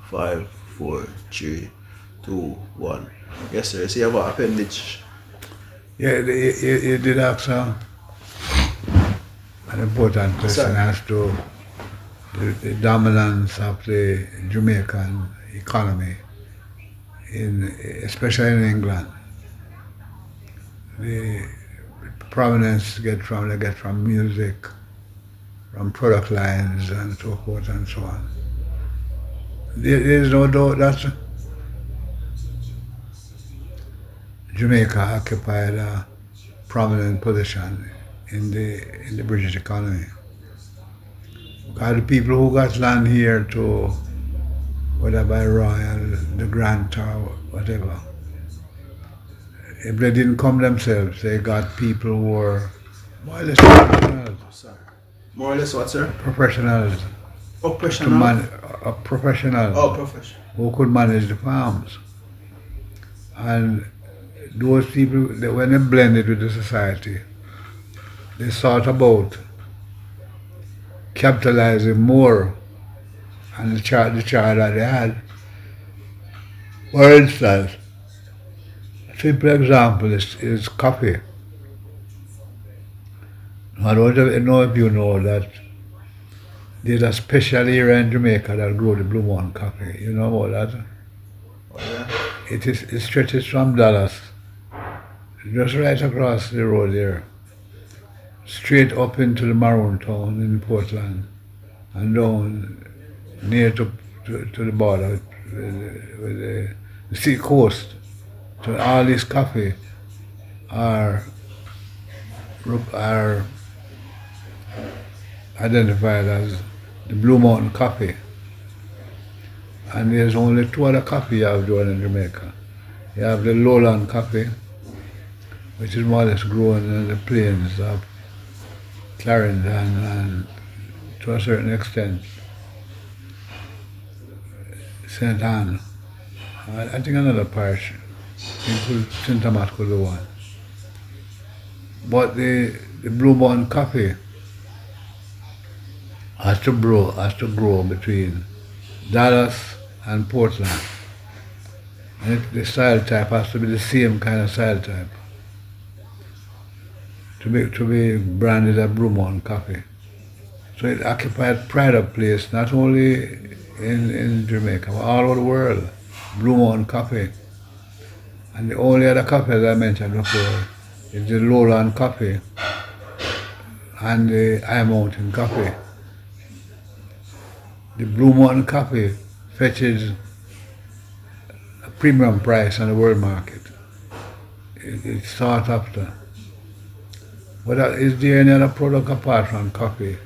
5, 4, 3, 2, 1. Yes, sir. So you have an appendage. Yeah, you did ask an important question Sir. as to the dominance of the Jamaican economy, in especially in England. The prominence they get from music, from product lines, and so forth and so on. There is no doubt that Jamaica occupied a prominent position in the British economy. Because the people who got land here to, whether by royal, the grant or whatever, if they didn't come themselves, they got people who were more or less professionals, Sir. More or less what, sir? professionals to Operational. man, professionals Oh, profession. who could manage the farms. And those people, when they blended with the society, they thought about capitalizing more on the chart that they had. For instance, a simple example is coffee. I don't know if you know that there's a special area in Jamaica that grow the Blue Mountain coffee. You know about that? Oh, yeah. It stretches from Dallas, just right across the road there, straight up into the Maroon Town in Portland, and down near to the border with the sea coast. So all this coffee are are identified as the Blue Mountain coffee. And there's only two other coffee you have grown in Jamaica. You have the lowland coffee, which is more or less grown in the plains of Clarendon and to a certain extent St. Anne. I think another parish, St. Thomas could be one. But the Blue Mountain coffee has to grow between Dallas and Portland. And the soil type has to be the same kind of soil type to be branded as Blue Mountain coffee. So it occupied pride of place not only in Jamaica, but all over the world. Blue Mountain coffee. And the only other coffee, as I mentioned before, is the lowland coffee and the high mountain coffee. The Blue Mountain coffee fetches a premium price on the world market. It's sought after. But is there any other product apart from coffee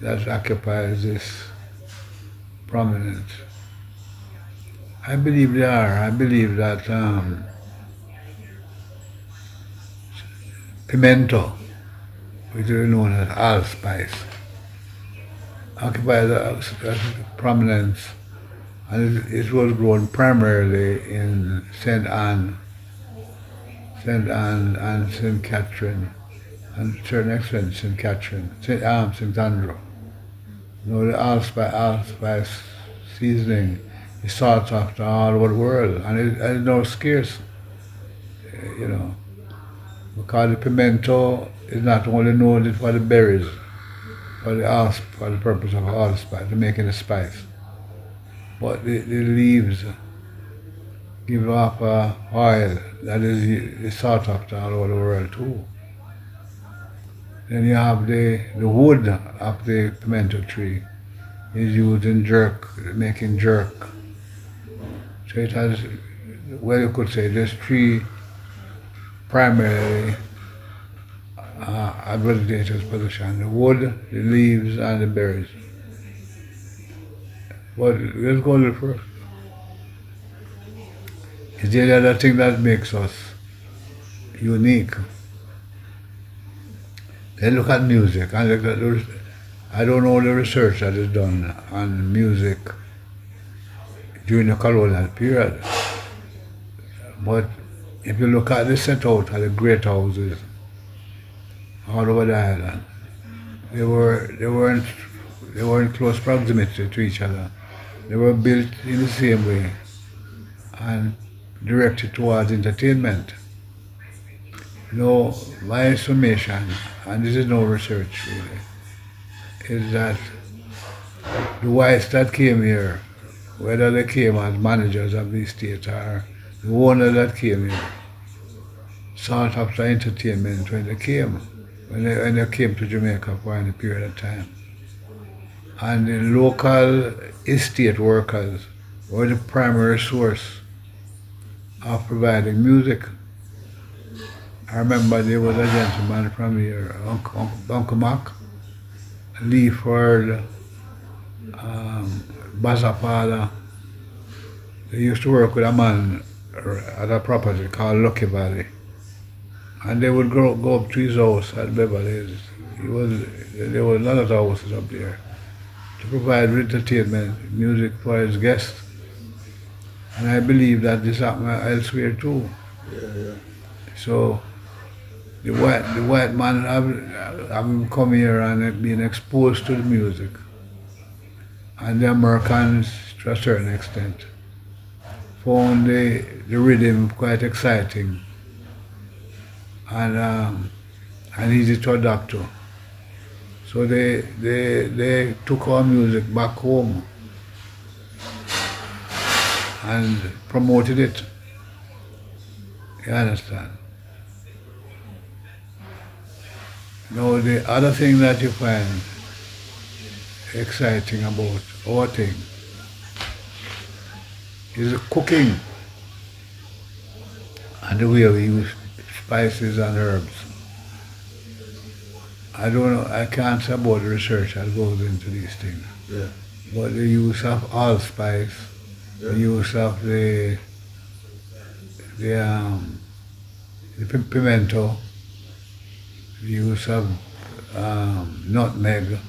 that occupies this prominence? I believe there are. I believe that pimento, which is known as allspice, occupies a prominence, and it was grown primarily in St. Anne and St. Catherine, and to a certain extent St. Catherine, St. Andrew. You know, the allspice seasoning is sought after all over the world, and it's now scarce, you know, because the pimento is not only known for the berries, for the purpose of allspice, to making the spice, but the leaves give off a oil that is sought after all over the world too. Then you have the wood of the pimento tree is used in making jerk. So it has, well, you could say there's three primary advantageous position: the wood, the leaves, and the berries. But let's go a little further. Is there any other thing that makes us unique? Let's look at music. And I don't know the research that is done on music during the colonial period. But if you look at the set out of the great houses all over the island, they were in close proximity to each other. They were built in the same way and directed towards entertainment. My summation, and this is no research really, is that the whites that came here, whether they came as managers of the state or the owner that came here, sought after entertainment when they came, when they came to Jamaica for any period of time. And the local estate workers were the primary source of providing music. I remember there was a gentleman from here, Uncle Mac, Leaford, Bazapada. They used to work with a man at a property called Lucky Valley. And they would go up to his house at Beverly Hills. There were a lot of houses up there to provide entertainment, music for his guests. And I believe that this happened elsewhere too. Yeah. So the white man having come here and been exposed to the music, and the Americans to a certain extent found the rhythm quite exciting and easy to adapt to. So they took our music back home and promoted it. You understand? The other thing that you find exciting about our thing is the cooking and the way we use spices and herbs. I don't know, I can't say about the research that goes into these things. Yeah. But the use of allspice, the use of the pimento, the use of nutmeg,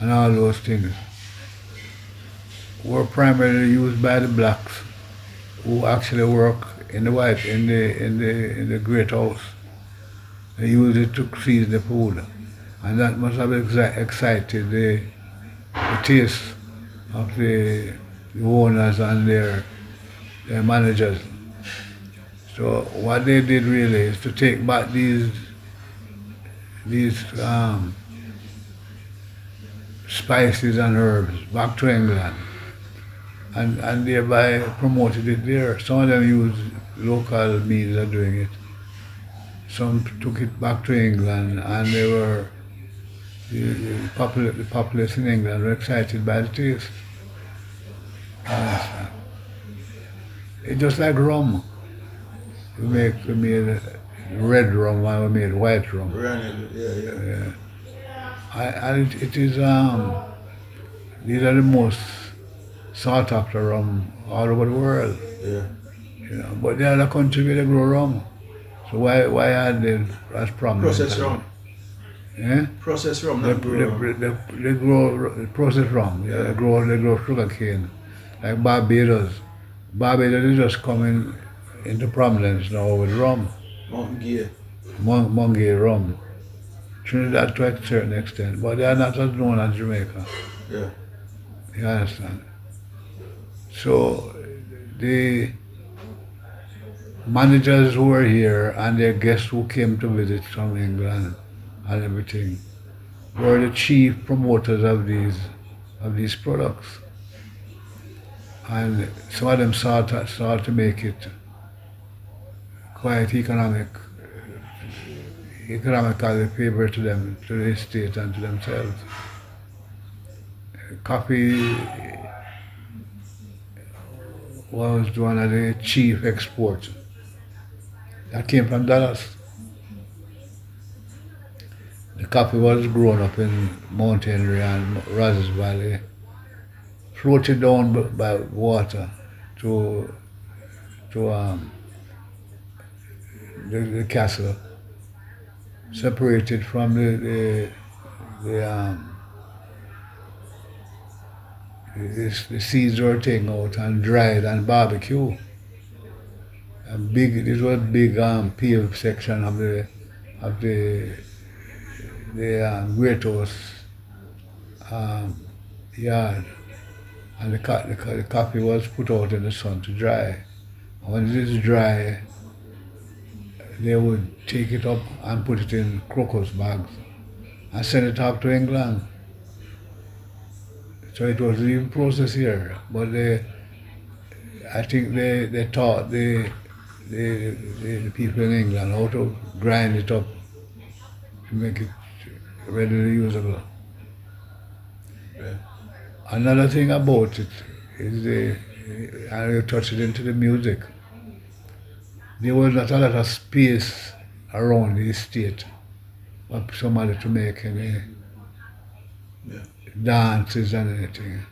and all those things were primarily used by the blacks who actually work in the great house. They use it to season the food, and that must have excited the taste of the owners and their managers. So what they did really is to take back these spices and herbs back to England and thereby promoted it there. Some of them used local means of doing it. Some took it back to England, and the populace in England were excited by the taste. It's just like rum. We made red rum and we made white rum. Yeah. And it is these are the most sought after rum all over the world. Yeah. But the other country where they grow rum. So why are they as prominent? Processed rum. Yeah? Processed rum, They not brew rum. grow processed rum. Yeah, they grow sugar cane. Like Barbados. Barbados is just coming into prominence now with rum. Montgay rum. Trinidad to a certain extent, but they are not as known as Jamaica. Yeah. You understand? So the managers who were here and their guests who came to visit from England and everything were the chief promoters of these products. And some of them sought to make it quite economically favor to them, to the state and to themselves. Coffee was one of the chief exports that came from Dallas. The coffee was grown up in Mount Henry and Roses Valley, floated down by water to the castle, separated from the seeds were taken out and dried and barbecue. This was big paved section of the great house yard, and the coffee was put out in the sun to dry. When it is dry, they would take it up and put it in crocus bags and send it up to England. So it was leaving process here, but I think they taught the people in England how to grind it up to make it readily usable. Yeah. Another thing about it is and you touch it into the music. There was not a lot of space around the estate for somebody to make any Yeah. dances and anything.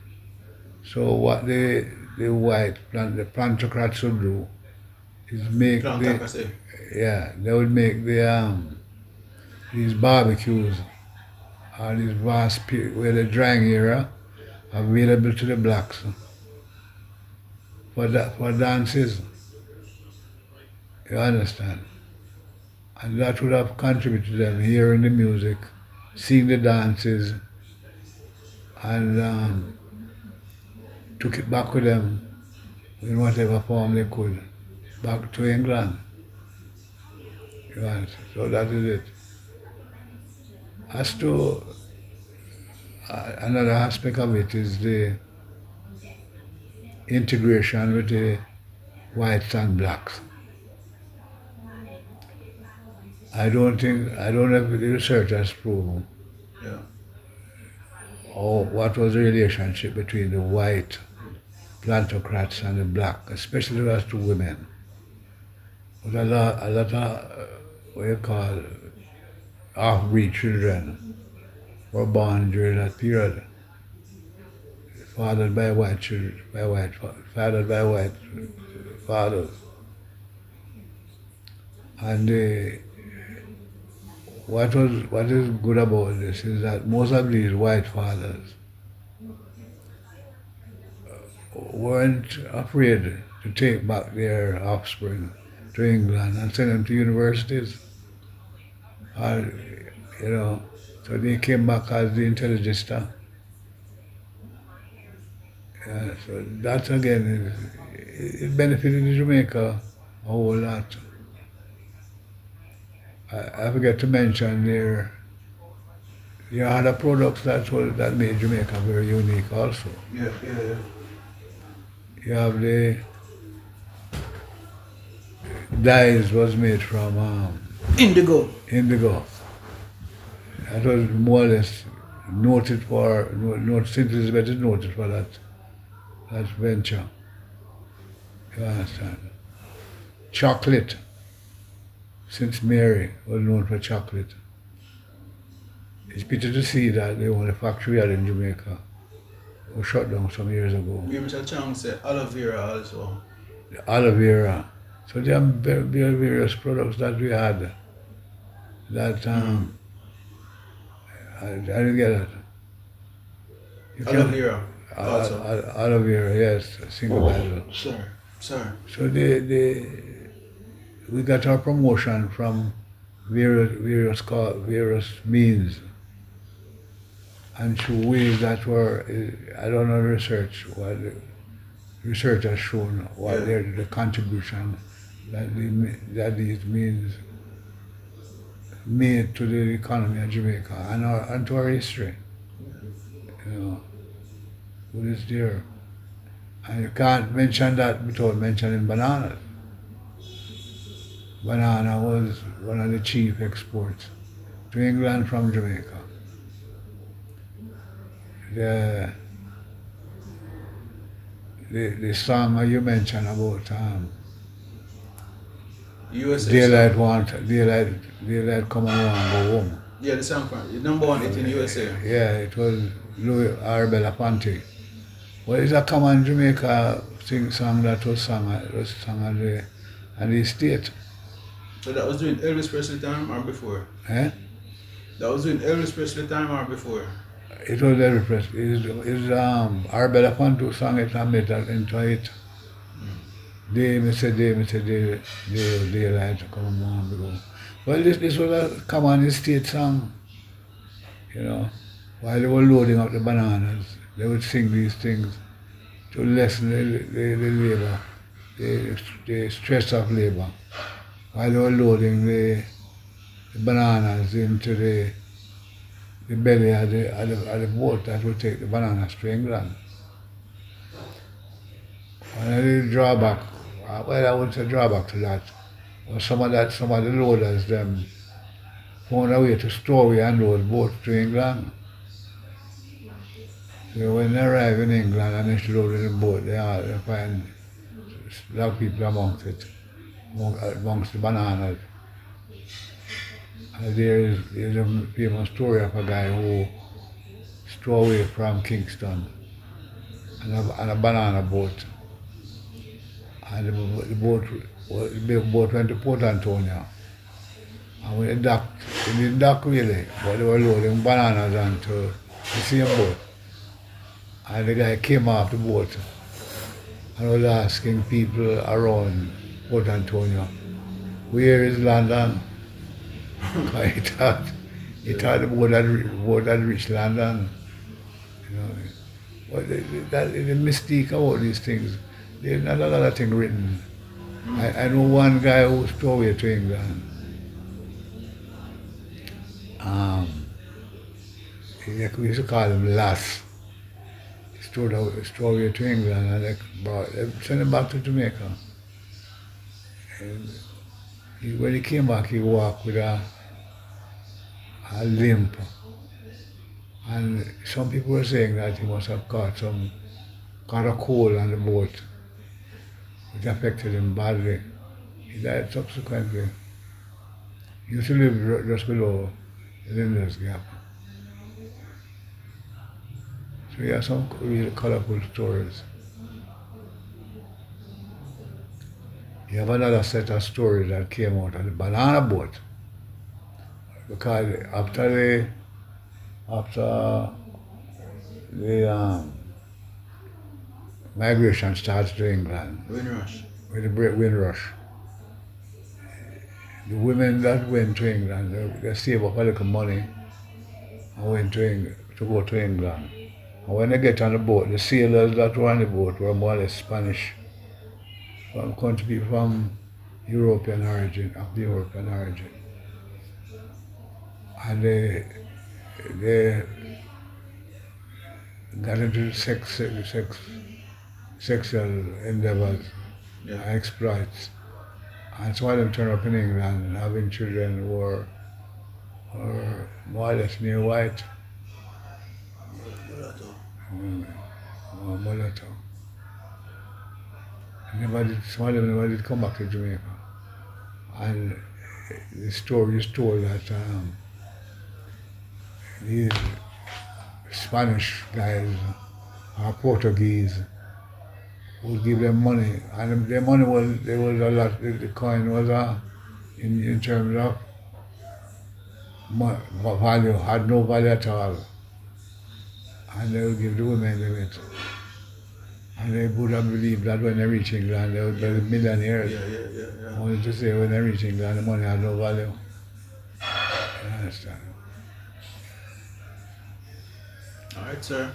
So what the plantocrats would do is make they would make these barbecues or these vast where the drying area available to the blacks for dances. You understand? And that would have contributed to them hearing the music, seeing the dances, and took it back with them in whatever form they could, back to England. You understand? So that is it. As to another aspect of it is the integration with the whites and blacks. I don't know if the research has proven Yeah. what was the relationship between the white plantocrats and the black, especially as to women. But a lot of what you call half-breed children were born during that period, fathered by white children, fathered by white fathers. And what is good about this is that most of these white fathers weren't afraid to take back their offspring to England and send them to universities. Or, so they came back as the intelligista. Yeah, so that again, it benefited Jamaica a whole lot. I forget to mention there are other products that made Jamaica very unique also. Yeah. You have the dyes was made from Indigo. That was more or less noted for, St. Elizabeth is noted for that venture. You understand? Chocolate. Since Mary was known for chocolate. It's pity to see that the only factory had in Jamaica was shut down some years ago. We Mr. Chang said aloe vera also. The aloe vera. So there are various products that we had that I didn't get it. Aloe vera also. Aloe vera, yes, single battle. Sorry. So we got our promotion from various means and through ways that were, I don't know research, what the research has shown, what the contribution that these means made to the economy of Jamaica and to our history. What is there? And you can't mention that without mentioning bananas. Banana was one of the chief exports to England from Jamaica. The song you mentioned about USA daylight song. daylight come on and go home. Yeah, the song from the number one hit in USA. Yeah, it was Louis R. Belafonte. Well, it's a common Jamaica song that was sung at the estate. So that was during Elvis Presley time or before? Eh? That was during Elvis Presley time or before? It was Elvis Presley. It's R. Belafonte who sang it and made that into it. Daylight come on go. Well, this was a common estate song. While they were loading up the bananas, they would sing these things. to lessen the labor, the stress of labor, while they were loading the bananas into the belly of the boat that would take the bananas to England. One of the drawback, well, I wouldn't say drawback to that, was some of the loaders them found a way to store away and load boats to England. So when they arrive in England and it's loaded in the boat, they find a lot of people amongst it, amongst the bananas. And there's a famous story of a guy who stole away from Kingston on a banana boat. And the boat went to Port Antonio. And when it didn't dock really, but they were loading bananas onto the same boat. And the guy came off the boat and was asking people around Port Antonio, where is London? He thought the boat had reached London. You know. But the mystique of all these things, there's not a lot of things written. I know one guy who stole away to England. We used to call him Lass. He stole away to England and they sent him back to Jamaica. And when he came back, he walked with a limp. And some people were saying that he must have caught a cold on the boat, which affected him badly. He died subsequently. He used to live just below Linda's Gap. So he has some really colorful stories. You have another set of stories that came out of the banana boat. Because after the migration starts to England, Windrush. with the great Windrush, the women that went to England, they saved up a little money and went to go to England. And when they get on the boat, the sailors that were on the boat were more or less Spanish, from country from European origin, of the European origin. And they got into sexual endeavors, exploits. And some of them turned up in England having children who were more or less near white. Mulatto. Some of them never did come back to Jamaica. And the story is told that these Spanish guys or Portuguese would give them money, and their money there was a lot. The coin was in terms of value, had no value at all, and they would give the women it. And they would have believed that when they reach England, they would be millionaires. Yeah. Only to say when they reach England, the money had no value. You understand? Alright, sir.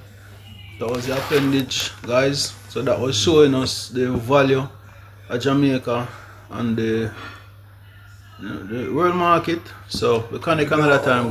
That was the appendage, guys. So that was showing us the value of Jamaica and the world market. So we connect another time.